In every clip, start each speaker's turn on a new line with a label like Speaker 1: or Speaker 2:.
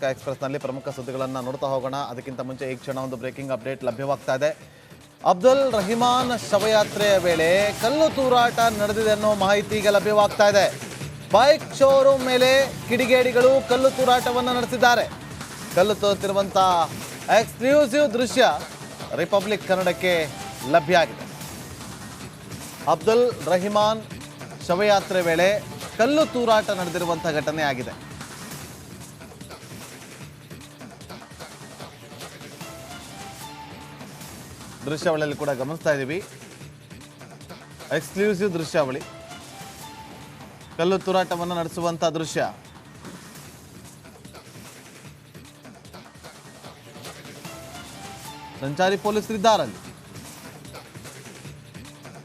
Speaker 1: ಎಕ್ಸ್‌ಪ್ರೆಸ್‌ನಲ್ಲಿ ಪ್ರಮುಖ ಸುದ್ದಿಗಳನ್ನು ನೋಡ್ತಾ ಹೋಗೋಣ. ಅದಕ್ಕಿಂತ ಮುಂಚೆ ಈ ಕ್ಷಣ ಒಂದು ಬ್ರೇಕಿಂಗ್ ಅಪ್ಡೇಟ್ ಲಭ್ಯವಾಗ್ತಾ ಇದೆ. ಅಬ್ದುಲ್ ರಹಿಮಾನ್ ಶವಯಾತ್ರೆಯ ವೇಳೆ ಕಲ್ಲು ತೂರಾಟ ನಡೆದಿದೆ ಅನ್ನೋ ಮಾಹಿತಿ ಈಗ ಲಭ್ಯವಾಗ್ತಾ ಇದೆ. ಬೈಕ್ ಶೋರೂಮ್ ಮೇಲೆ ಕಿಡಿಗೇಡಿಗಳು ಕಲ್ಲು ತೂರಾಟವನ್ನು ನಡೆಸಿದ್ದಾರೆ. ಕಲ್ಲು ತೋರುತ್ತಿರುವಂಥ ಎಕ್ಸ್ಕ್ಲೂಸಿವ್ ದೃಶ್ಯ ರಿಪಬ್ಲಿಕ್ ಕನ್ನಡಕ್ಕೆ ಲಭ್ಯ ಆಗಿದೆ. ಅಬ್ದುಲ್ ರಹಿಮಾನ್ ಶವಯಾತ್ರೆ ವೇಳೆ ಕಲ್ಲು ತೂರಾಟ ನಡೆದಿರುವಂಥ ಘಟನೆ ಆಗಿದೆ. ದೃಶ್ಯಾವಳಿಯಲ್ಲಿ ಕೂಡ ಗಮನಿಸ್ತಾ ಇದ್ದೀವಿ. ಎಕ್ಸ್ಕ್ಲೂಸಿವ್ ದೃಶ್ಯಾವಳಿ, ಕಲ್ಲು ತೂರಾಟವನ್ನು ನಡೆಸುವಂಥ ದೃಶ್ಯ. ಸಂಚಾರಿ ಪೊಲೀಸರಿದ್ದಾರಲ್ಲಿ.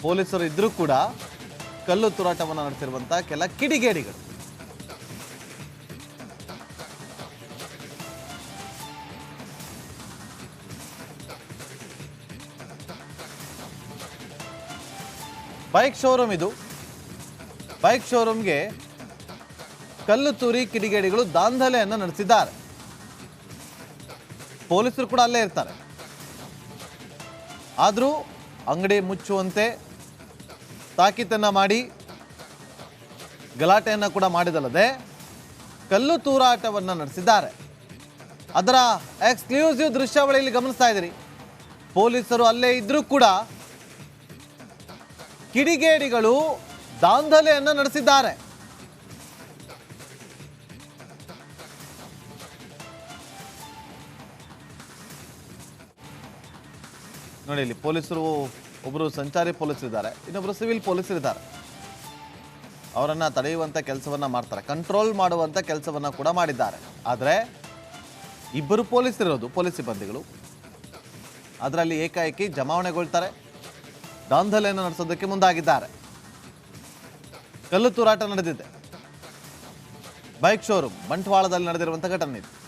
Speaker 1: ಪೊಲೀಸರು ಇದ್ರೂ ಕೂಡ ಕಲ್ಲು ತೂರಾಟವನ್ನು ನಡೆಸಿರುವಂಥ ಕೆಲ ಕಿಡಿಗೇಡಿಗಳು. ಬೈಕ್ ಶೋರೂಮ್ ಇದು. ಬೈಕ್ ಶೋರೂಮ್ಗೆ ಕಲ್ಲು ತೂರಿ ಕಿಡಿಗೇಡಿಗಳು ದಾಂಧಲೆಯನ್ನು ನಡೆಸಿದ್ದಾರೆ. ಪೊಲೀಸರು ಕೂಡ ಅಲ್ಲೇ ಇರ್ತಾರೆ. ಆದರೂ ಅಂಗಡಿ ಮುಚ್ಚುವಂತೆ ತಾಕೀತನ್ನು ಮಾಡಿ ಗಲಾಟೆಯನ್ನು ಕೂಡ ಮಾಡಿದಲ್ಲದೆ ಕಲ್ಲು ತೂರಾಟವನ್ನು ನಡೆಸಿದ್ದಾರೆ. ಅದರ ಎಕ್ಸ್ಕ್ಲೂಸಿವ್ ದೃಶ್ಯಾವಳಿಯಲ್ಲಿ ಗಮನಿಸ್ತಾ ಇದ್ದೀರಿ. ಪೊಲೀಸರು ಅಲ್ಲೇ ಇದ್ರೂ ಕೂಡ ಕಿಡಿಗೇಡಿಗಳು ದಾಂಧಲೆಯನ್ನು ನಡೆಸಿದ್ದಾರೆ. ನೋಡಿ, ಇಲ್ಲಿ ಪೊಲೀಸರು, ಒಬ್ಬರು ಸಂಚಾರಿ ಪೊಲೀಸರಿದ್ದಾರೆ, ಇನ್ನೊಬ್ಬರು ಸಿವಿಲ್ ಪೊಲೀಸರಿದ್ದಾರೆ. ಅವರನ್ನ ತಡೆಯುವಂತ ಕೆಲಸವನ್ನ ಮಾಡ್ತಾರೆ, ಕಂಟ್ರೋಲ್ ಮಾಡುವಂತ ಕೆಲಸವನ್ನ ಕೂಡ ಮಾಡಿದ್ದಾರೆ. ಆದರೆ ಇಬ್ಬರು ಪೊಲೀಸರಿರೋದು, ಪೊಲೀಸ್ ಸಿಬ್ಬಂದಿಗಳು. ಅದರಲ್ಲಿ ಏಕಾಏಕಿ ಜಮಾವಣೆಗೊಳ್ತಾರೆ, ದಾಂಧಲೆಯನ್ನು ನಡೆಸೋದಕ್ಕೆ ಮುಂದಾಗಿದ್ದಾರೆ. ಕಲ್ಲು ತೂರಾಟ ನಡೆದಿದೆ. ಬೈಕ್ ಶೋರೂಮ್ ಬಂಟ್ವಾಳದಲ್ಲಿ ನಡೆದಿರುವಂಥ ಘಟನೆ ಇದು.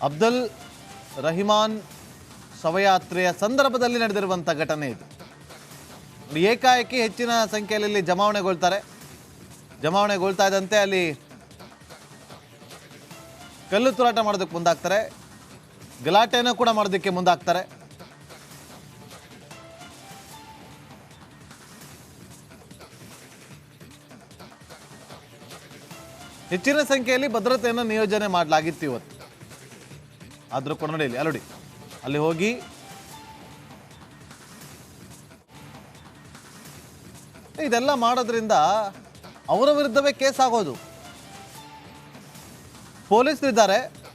Speaker 1: ಅಬ್ದುಲ್ ರಹಿಮಾನ್ ಶವಯಾತ್ರೆಯ ಸಂದರ್ಭದಲ್ಲಿ ನಡೆದಿರುವಂಥ ಘಟನೆ ಇದು. ಏಕಾಏಕಿ ಹೆಚ್ಚಿನ ಸಂಖ್ಯೆಯಲ್ಲಿ ಜಮಾವಣೆಗೊಳ್ತಾರೆ. ಜಮಾವಣೆಗೊಳ್ತಾ ಇದ್ದಂತೆ ಅಲ್ಲಿ ಕಲ್ಲು ತೂರಾಟ ಮಾಡೋದಕ್ಕೆ ಮುಂದಾಗ್ತಾರೆ, ಗಲಾಟೆಯನ್ನು ಕೂಡ ಮಾಡೋದಕ್ಕೆ ಮುಂದಾಗ್ತಾರೆ. ಹೆಚ್ಚಿನ ಸಂಖ್ಯೆಯಲ್ಲಿ ಭದ್ರತೆಯನ್ನು ನಿಯೋಜನೆ ಮಾಡಲಾಗಿತ್ತು ಇವತ್ತು. ಆದರೂ ಕೂಡ ನೋಡಿ, ಅಲ್ಲಿ ಅಲ್ಲಿ ಹೋಗಿ ಇದೆಲ್ಲ ಮಾಡೋದ್ರಿಂದ ಅವರ ವಿರುದ್ಧವೇ ಕೇಸ್ ಆಗೋದು. ಪೊಲೀಸರಿದ್ದಾರೆ,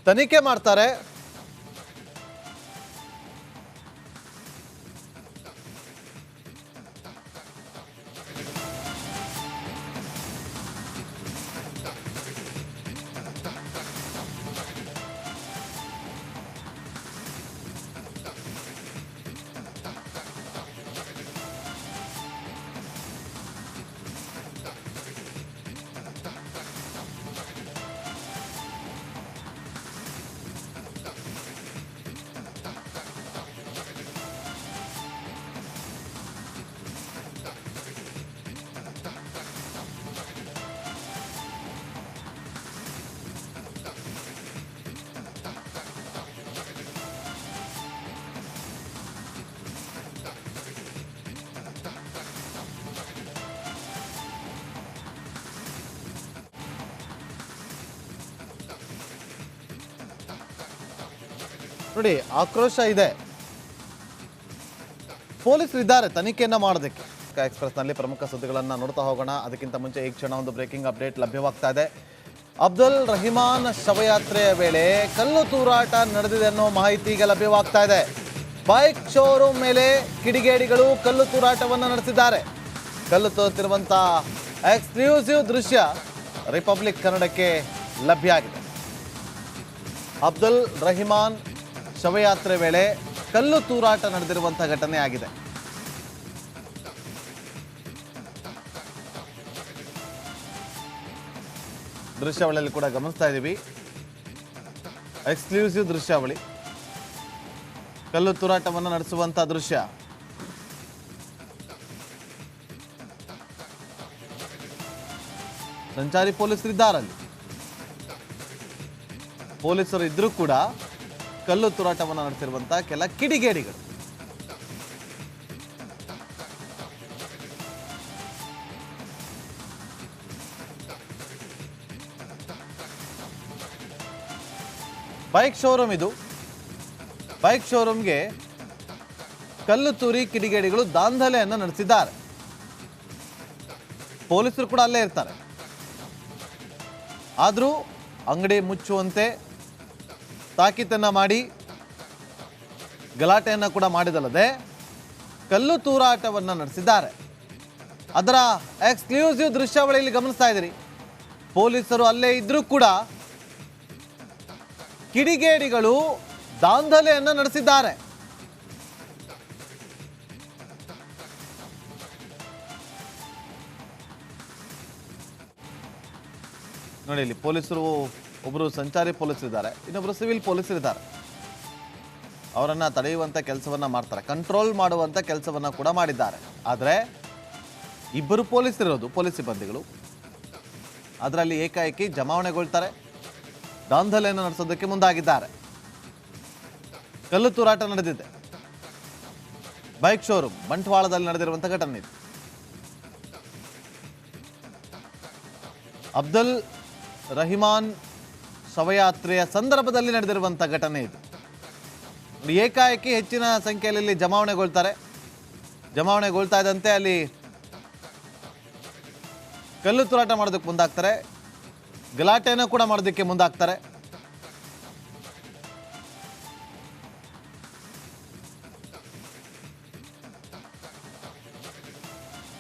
Speaker 1: ತನಿಖೆ ಮಾಡ್ತಾರೆ. ನೋಡಿ, ಆಕ್ರೋಶ ಇದೆ. ಪೊಲೀಸರು ಇದ್ದಾರೆ ತನಿಖೆಯನ್ನು ಮಾಡೋದಕ್ಕೆ. ಎಕ್ಸ್‌ಪ್ರೆಸ್‌ನಲ್ಲಿ ಪ್ರಮುಖ ಸುದ್ದಿಗಳನ್ನು ನೋಡ್ತಾ ಹೋಗೋಣ. ಅದಕ್ಕಿಂತ ಮುಂಚೆ ಈ ಕ್ಷಣ ಒಂದು ಬ್ರೇಕಿಂಗ್ ಅಪ್ಡೇಟ್ ಲಭ್ಯವಾಗ್ತಾ ಇದೆ. ಅಬ್ದುಲ್ ರಹಿಮಾನ್ ಶವಯಾತ್ರೆಯ ವೇಳೆ ಕಲ್ಲು ತೂರಾಟ ನಡೆದಿದೆ ಅನ್ನೋ ಮಾಹಿತಿ ಈಗ ಲಭ್ಯವಾಗ್ತಾ ಇದೆ. ಬೈಕ್ ಶೋರೂಮ್ ಮೇಲೆ ಕಿಡಿಗೇಡಿಗಳು ಕಲ್ಲು ತೂರಾಟವನ್ನು ನಡೆಸಿದ್ದಾರೆ. ಕಲ್ಲು ತೋರುತ್ತಿರುವಂಥ ಎಕ್ಸ್ಕ್ಲೂಸಿವ್ ದೃಶ್ಯ ರಿಪಬ್ಲಿಕ್ ಕನ್ನಡಕ್ಕೆ ಲಭ್ಯ ಆಗಿದೆ. ಅಬ್ದುಲ್ ರಹಿಮಾನ್ ಶವಯಾತ್ರೆ ವೇಳೆ ಕಲ್ಲು ತೂರಾಟ ನಡೆದಿರುವಂಥ ಘಟನೆ ಆಗಿದೆ. ದೃಶ್ಯಾವಳಿಯಲ್ಲಿ ಕೂಡ ಗಮನಿಸ್ತಾ ಇದ್ದೀವಿ. ಎಕ್ಸ್ಕ್ಲೂಸಿವ್ ದೃಶ್ಯಾವಳಿ, ಕಲ್ಲು ತೂರಾಟವನ್ನು ನಡೆಸುವಂಥ ದೃಶ್ಯ. ಸಂಚಾರಿ ಪೊಲೀಸರಿದ್ದಾರಲ್ಲಿ. ಪೊಲೀಸರು ಇದ್ರೂ ಕೂಡ ಕಲ್ಲು ತೂರಾಟವನ್ನು ನಡೆಸಿರುವಂಥ ಕೆಲ ಕಿಡಿಗೇಡಿಗಳು. ಬೈಕ್ ಶೋರೂಮ್ ಇದು. ಬೈಕ್ ಶೋರೂಮ್ಗೆ ಕಲ್ಲು ತೂರಿ ಕಿಡಿಗೇಡಿಗಳು ದಾಂಧಲೆಯನ್ನು ನಡೆಸಿದ್ದಾರೆ. ಪೊಲೀಸರು ಕೂಡ ಅಲ್ಲೇ ಇರ್ತಾರೆ. ಆದರೂ ಅಂಗಡಿ ಮುಚ್ಚುವಂತೆ ತಾಕೀತನ್ನು ಮಾಡಿ ಗಲಾಟೆಯನ್ನು ಕೂಡ ಮಾಡಿದಲ್ಲದೆ ಕಲ್ಲು ತೂರಾಟವನ್ನು ನಡೆಸಿದ್ದಾರೆ. ಅದರ ಎಕ್ಸ್ಕ್ಲೂಸಿವ್ ದೃಶ್ಯಾವಳಿಯಲ್ಲಿ ಗಮನಿಸ್ತಾ ಇದ್ದೀರಿ. ಪೊಲೀಸರು ಅಲ್ಲೇ ಇದ್ರೂ ಕೂಡ ಕಿಡಿಗೇಡಿಗಳು ದಾಂಧಲೆಯನ್ನು ನಡೆಸಿದ್ದಾರೆ. ನೋಡಿ, ಇಲ್ಲಿ ಪೊಲೀಸರು ಒಬ್ಬರು ಸಂಚಾರಿ ಪೊಲೀಸರಿದ್ದಾರೆ, ಇನ್ನೊಬ್ಬರು ಸಿವಿಲ್ ಪೊಲೀಸರಿದ್ದಾರೆ. ಅವರನ್ನು ತಡೆಯುವಂಥ ಕೆಲಸವನ್ನು ಮಾಡ್ತಾರೆ, ಕಂಟ್ರೋಲ್ ಮಾಡುವಂಥ ಕೆಲಸವನ್ನು ಕೂಡ ಮಾಡಿದ್ದಾರೆ. ಆದರೆ ಇಬ್ಬರು ಪೊಲೀಸರಿರೋದು, ಪೊಲೀಸ್ ಸಿಬ್ಬಂದಿಗಳು ಅದರಲ್ಲಿ ಏಕಾಏಕಿ ಜಮಾವಣೆಗೊಳ್ತಾರೆ, ದಾಂಧಲೆಯನ್ನು ನಡೆಸೋದಕ್ಕೆ ಮುಂದಾಗಿದ್ದಾರೆ. ಕಲ್ಲು ತೂರಾಟ ನಡೆದಿದೆ. ಬೈಕ್ ಶೋರೂಮ್ ಬಂಟ್ವಾಳದಲ್ಲಿ ನಡೆದಿರುವಂಥ ಘಟನೆ ಇದು. ಅಬ್ದುಲ್ ರಹಿಮಾನ್ ಶವಯಾತ್ರೆಯ ಸಂದರ್ಭದಲ್ಲಿ ನಡೆದಿರುವಂಥ ಘಟನೆ ಇದು. ಏಕಾಏಕಿ ಹೆಚ್ಚಿನ ಸಂಖ್ಯೆಯಲ್ಲಿ ಜಮಾವಣೆಗೊಳ್ತಾರೆ. ಜಮಾವಣೆಗೊಳ್ತಾ ಇದ್ದಂತೆ ಅಲ್ಲಿ ಕಲ್ಲು ತೂರಾಟ ಮಾಡೋದಕ್ಕೆ ಮುಂದಾಗ್ತಾರೆ, ಗಲಾಟೆಯನ್ನು ಕೂಡ ಮಾಡೋದಕ್ಕೆ ಮುಂದಾಗ್ತಾರೆ.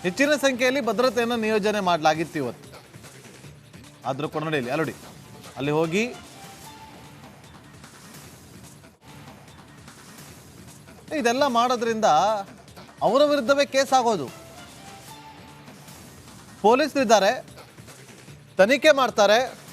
Speaker 1: ಹೆಚ್ಚಿನ ಸಂಖ್ಯೆಯಲ್ಲಿ ಭದ್ರತೆಯನ್ನು ನಿಯೋಜನೆ ಮಾಡಲಾಗಿತ್ತು ಇವತ್ತು. ಆದರೂ ಕೂಡ ನೋಡಿ, ಅಲ್ಲಿ ಅಲ್ಲಿ ಹೋಗಿ ಇದೆಲ್ಲ ಮಾಡೋದ್ರಿಂದ ಅವರ ವಿರುದ್ಧವೇ ಕೇಸ್ ಆಗೋದು. ಪೊಲೀಸರಿದ್ದಾರೆ, ತನಿಖೆ ಮಾಡ್ತಾರೆ.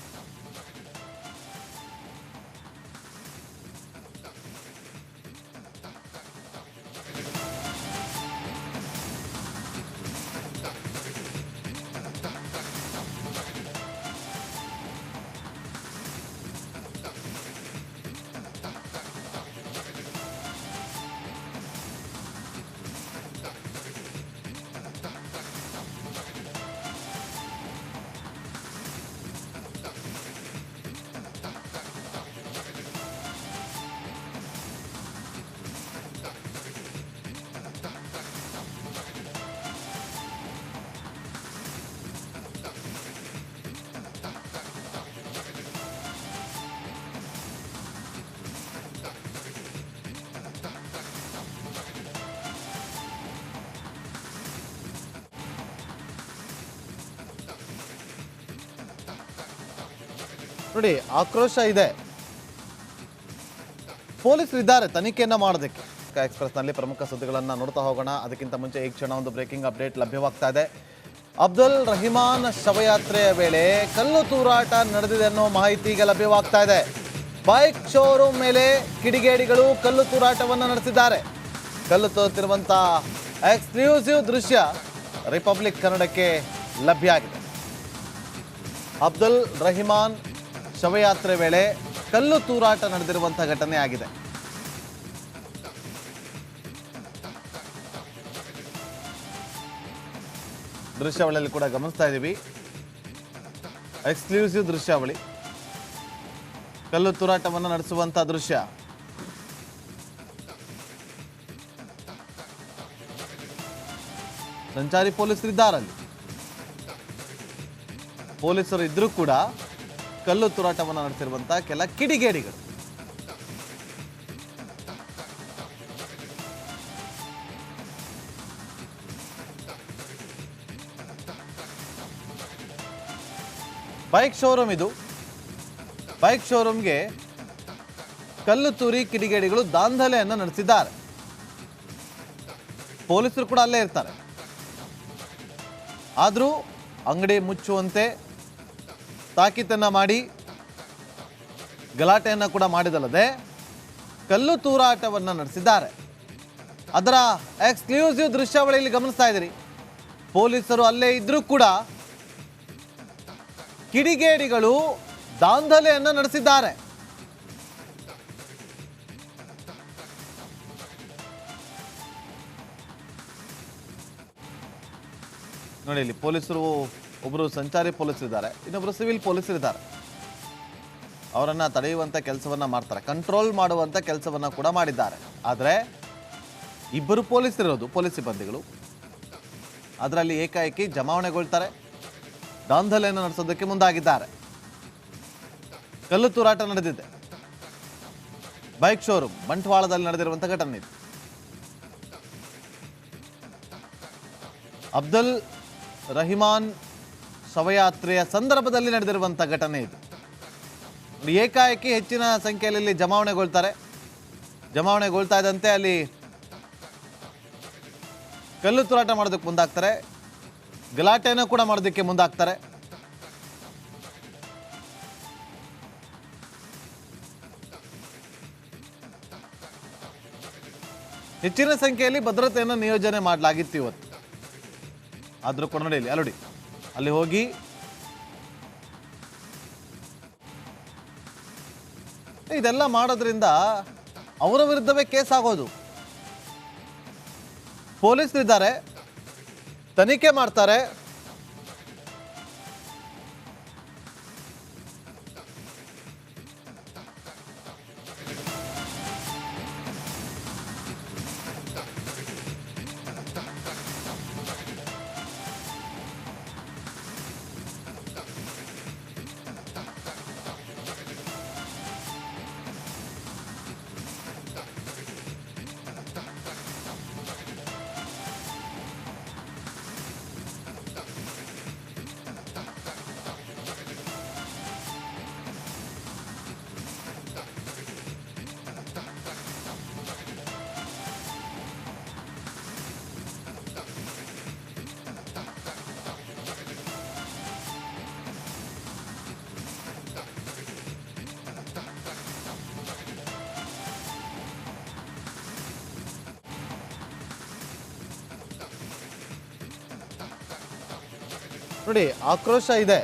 Speaker 1: ನೋಡಿ, ಆಕ್ರೋಶ ಇದೆ. ಪೊಲೀಸರು ಇದ್ದಾರೆ ತನಿಖೆಯನ್ನು ಮಾಡೋದಕ್ಕೆ. ಎಕ್ಸ್‌ಪ್ರೆಸ್‌ನಲ್ಲಿ ಪ್ರಮುಖ ಸುದ್ದಿಗಳನ್ನು ನೋಡ್ತಾ ಹೋಗೋಣ. ಅದಕ್ಕಿಂತ ಮುಂಚೆ ಈ ಕ್ಷಣ ಒಂದು ಬ್ರೇಕಿಂಗ್ ಅಪ್ಡೇಟ್ ಲಭ್ಯವಾಗ್ತಾ ಇದೆ. ಅಬ್ದುಲ್ ರಹಿಮಾನ್ ಶವಯಾತ್ರೆಯ ವೇಳೆ ಕಲ್ಲು ತೂರಾಟ ನಡೆದಿದೆ ಅನ್ನೋ ಮಾಹಿತಿ ಈಗ ಲಭ್ಯವಾಗ್ತಾ ಇದೆ. ಬೈಕ್ ಶೋರೂಮ್ ಮೇಲೆ ಕಿಡಿಗೇಡಿಗಳು ಕಲ್ಲು ತೂರಾಟವನ್ನು ನಡೆಸಿದ್ದಾರೆ. ಕಲ್ಲು ತೋರುತ್ತಿರುವಂಥ ಎಕ್ಸ್ಕ್ಲೂಸಿವ್ ದೃಶ್ಯ ರಿಪಬ್ಲಿಕ್ ಕನ್ನಡಕ್ಕೆ ಲಭ್ಯ ಆಗಿದೆ. ಅಬ್ದುಲ್ ರಹಿಮಾನ್ ಶವಯಾತ್ರೆ ವೇಳೆ ಕಲ್ಲು ತೂರಾಟ ನಡೆದಿರುವಂಥ ಘಟನೆ ಆಗಿದೆ. ದೃಶ್ಯಾವಳಿಯಲ್ಲಿ ಕೂಡ ಗಮನಿಸ್ತಾ ಇದ್ದೀವಿ. ಎಕ್ಸ್ಕ್ಲೂಸಿವ್ ದೃಶ್ಯಾವಳಿ, ಕಲ್ಲು ತೂರಾಟವನ್ನು ನಡೆಸುವಂಥ ದೃಶ್ಯ. ಸಂಚಾರಿ ಪೊಲೀಸರಿದ್ದಾರಲ್ಲಿ. ಪೊಲೀಸರು ಇದ್ರೂ ಕೂಡ ಕಲ್ಲು ತೂರಾಟವನ್ನು ನಡೆಸಿರುವಂಥ ಕೆಲ ಕಿಡಿಗೇಡಿಗಳು. ಬೈಕ್ ಶೋರೂಮ್ ಇದು. ಬೈಕ್ ಶೋರೂಮ್ಗೆ ಕಲ್ಲು ತೂರಿ ಕಿಡಿಗೇಡಿಗಳು ದಾಂಧಲೆಯನ್ನು ನಡೆಸಿದ್ದಾರೆ. ಪೊಲೀಸರು ಕೂಡ ಅಲ್ಲೇ ಇರ್ತಾರೆ. ಆದರೂ ಅಂಗಡಿ ಮುಚ್ಚುವಂತೆ ತಾಕೀತನ್ನು ಮಾಡಿ ಗಲಾಟೆಯನ್ನು ಕೂಡ ಮಾಡಿದಲ್ಲದೆ ಕಲ್ಲು ತೂರಾಟವನ್ನು ನಡೆಸಿದ್ದಾರೆ. ಅದರ ಎಕ್ಸ್ಕ್ಲೂಸಿವ್ ದೃಶ್ಯಾವಳಿಯಲ್ಲಿ ಗಮನಿಸ್ತಾ ಇದ್ದೀರಿ. ಪೊಲೀಸರು ಅಲ್ಲೇ ಇದ್ರೂ ಕೂಡ ಕಿಡಿಗೇಡಿಗಳು ದಾಂಧಲೆಯನ್ನು ನಡೆಸಿದ್ದಾರೆ. ನೋಡಿ, ಇಲ್ಲಿ ಪೊಲೀಸರು ಒಬ್ಬರು ಸಂಚಾರಿ ಪೊಲೀಸರು ಇದ್ದಾರೆ, ಇನ್ನೊಬ್ಬರು ಸಿವಿಲ್ ಪೊಲೀಸರು ಇದ್ದಾರೆ. ಅವರನ್ನು ತಡೆಯುವಂಥ ಕೆಲಸವನ್ನು ಮಾಡ್ತಾರೆ, ಕಂಟ್ರೋಲ್ ಮಾಡುವಂಥ ಕೆಲಸವನ್ನು ಕೂಡ ಮಾಡಿದ್ದಾರೆ. ಆದರೆ ಇಬ್ಬರು ಪೊಲೀಸರಿರೋದು, ಪೊಲೀಸ್ ಸಿಬ್ಬಂದಿಗಳು, ಅದರಲ್ಲಿ ಏಕಾಏಕಿ ಜಮಾವಣೆಗೊಳ್ತಾರೆ, ದಾಂಧಲೆಯನ್ನು ನಡೆಸೋದಕ್ಕೆ ಮುಂದಾಗಿದ್ದಾರೆ. ಕಲ್ಲು ತೂರಾಟ ನಡೆದಿದೆ. ಬೈಕ್ ಶೋರೂಮ್ ಬಂಟ್ವಾಳದಲ್ಲಿ ನಡೆದಿರುವಂಥ ಘಟನೆ ಇದು. ಅಬ್ದುಲ್ ರಹಿಮಾನ್ ಶವಯಾತ್ರೆಯ ಸಂದರ್ಭದಲ್ಲಿ ನಡೆದಿರುವಂಥ ಘಟನೆ ಇದು. ಏಕಾಏಕಿ ಹೆಚ್ಚಿನ ಸಂಖ್ಯೆಯಲ್ಲಿ ಜಮಾವಣೆಗೊಳ್ತಾರೆ. ಜಮಾವಣೆಗೊಳ್ತಾ ಇದ್ದಂತೆ ಅಲ್ಲಿ ಕಲ್ಲು ತೂರಾಟ ಮಾಡೋದಕ್ಕೆ ಮುಂದಾಗ್ತಾರೆ, ಗಲಾಟೆಯನ್ನು ಕೂಡ ಮಾಡೋದಕ್ಕೆ ಮುಂದಾಗ್ತಾರೆ. ಹೆಚ್ಚಿನ ಸಂಖ್ಯೆಯಲ್ಲಿ ಭದ್ರತೆಯನ್ನು ನಿಯೋಜನೆ ಮಾಡಲಾಗಿತ್ತು ಇವತ್ತು. ಆದರೂ ಕೂಡ ನೋಡಿ, ಅಲ್ಲೋಡಿ, ಅಲ್ಲಿ ಹೋಗಿ ಇದೆಲ್ಲ ಮಾಡೋದ್ರಿಂದ ಅವರ ವಿರುದ್ಧವೇ ಕೇಸ್ ಆಗೋದು. ಪೊಲೀಸರಿದ್ದಾರೆ, ತನಿಖೆ ಮಾಡ್ತಾರೆ. ನೋಡಿ, ಆಕ್ರೋಶ ಇದೆ.